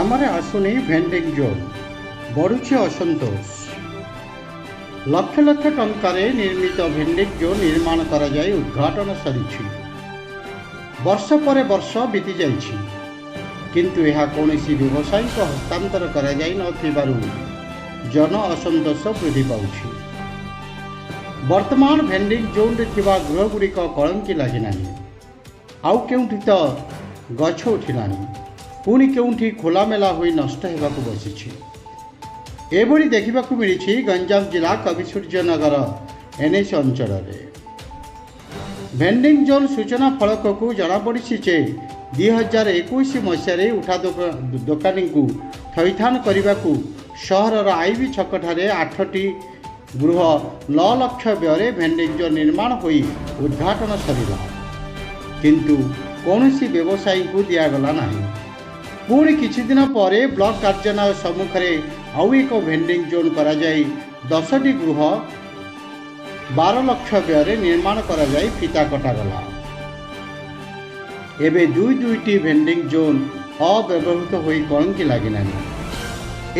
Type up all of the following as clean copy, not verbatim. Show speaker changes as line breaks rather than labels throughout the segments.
କାମରେ ଆସୁନି vending zone, ବଢ଼ୁଛି ଅସନ୍ତୋଷ। ଲକ୍ଷ ଲକ୍ଷ ଟଙ୍କାରେ ନିର୍ମିତ ଭେଣ୍ଡିଂ ଜୋନ୍ ନିର୍ମାଣ କରାଯାଇ ଉଦ୍ଘାଟନ ସରିଛି। ବର୍ଷ ପରେ ବର୍ଷ ବିତି ଯାଇଛି, କିନ୍ତୁ ଏହା କୌଣସି ବ୍ୟବସାୟୀଙ୍କ ହସ୍ତାନ୍ତର କରାଯାଇ ନଥିବାରୁ ଜନ ଅସନ୍ତୋଷ ବୃଦ୍ଧି ପାଉଛି। ବର୍ତ୍ତମାନ ଭେଣ୍ଡିଂ ଜୋନ୍ରେ ଥିବା ଗୃହଗୁଡ଼ିକ କଳଙ୍କି ଲାଗିନାହିଁ। ଆଉ କେଉଁଠି ତ ଗଛ ଉଠିଲାଣି, ପୁଣି କେଉଁଠି ଖୋଲାମେଲା ହୋଇ ନଷ୍ଟ ହେବାକୁ ବସିଛି। ଏଭଳି ଦେଖିବାକୁ ମିଳିଛି ଗଞ୍ଜାମ ଜିଲ୍ଲା କବିସୂର୍ଯ୍ୟନଗର NS ଅଞ୍ଚଳରେ। ଭେଣ୍ଡିଂ ଜୋନ୍ ସୂଚନା ଫଳକକୁ ଜଣାପଡ଼ିଛି ଯେ 2021 ମସିହାରେ ଉଠା ଦୋକାନୀଙ୍କୁ ଥଇଥାନ କରିବାକୁ ସହରର IB ଛକଠାରେ 8ଟି ଗୃହ 9 ଲକ୍ଷ ବ୍ୟୟରେ ଭେଣ୍ଡିଂ ଜୋନ୍ ନିର୍ମାଣ ହୋଇ ଉଦ୍ଘାଟନ ସରିଲା, କିନ୍ତୁ କୌଣସି ବ୍ୟବସାୟୀଙ୍କୁ ଦିଆଗଲା ନାହିଁ। ପୁଣି କିଛି ଦିନ ପରେ ବ୍ଲକ କାର୍ଯ୍ୟାଳୟ ସମ୍ମୁଖରେ ଆଉ ଏକ ଭେଣ୍ଡିଂ ଜୋନ୍ କରାଯାଇ 10ଟି ଗୃହ 12 ଲକ୍ଷ ବ୍ୟୟରେ ନିର୍ମାଣ କରାଯାଇ ଫିତା କଟାଗଲା। ଏବେ ଦୁଇଟି ଭେଣ୍ଡିଂ ଜୋନ୍ ଅବ୍ୟବହୃତ ହୋଇ କଳଙ୍କି ଲାଗିଲାଣି।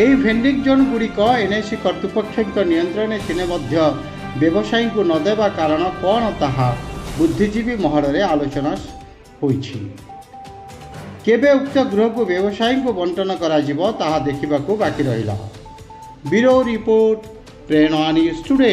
ଏହି ଭେଣ୍ଡିଂ ଜୋନ୍ ଗୁଡ଼ିକ NS କର୍ତ୍ତୃପକ୍ଷଙ୍କ ନିୟନ୍ତ୍ରଣରେ ଥିଲେ ମଧ୍ୟ ବ୍ୟବସାୟୀଙ୍କୁ ନ ଦେବା କାରଣ କ'ଣ ତାହା ବୁଦ୍ଧିଜୀବୀ ମହଲରେ ଆଲୋଚନା ହୋଇଛି। କେବେ ଉକ୍ତ ଗୃହକୁ ବ୍ୟବସାୟୀଙ୍କୁ ବଣ୍ଟନ କରାଯିବ ତାହା ଦେଖିବାକୁ ବାକି ରହିଲା। ବ୍ୟୁରୋ ରିପୋର୍ଟ, ପ୍ରେରଣା ନ୍ୟୁଜ୍ ଟୁଡେ।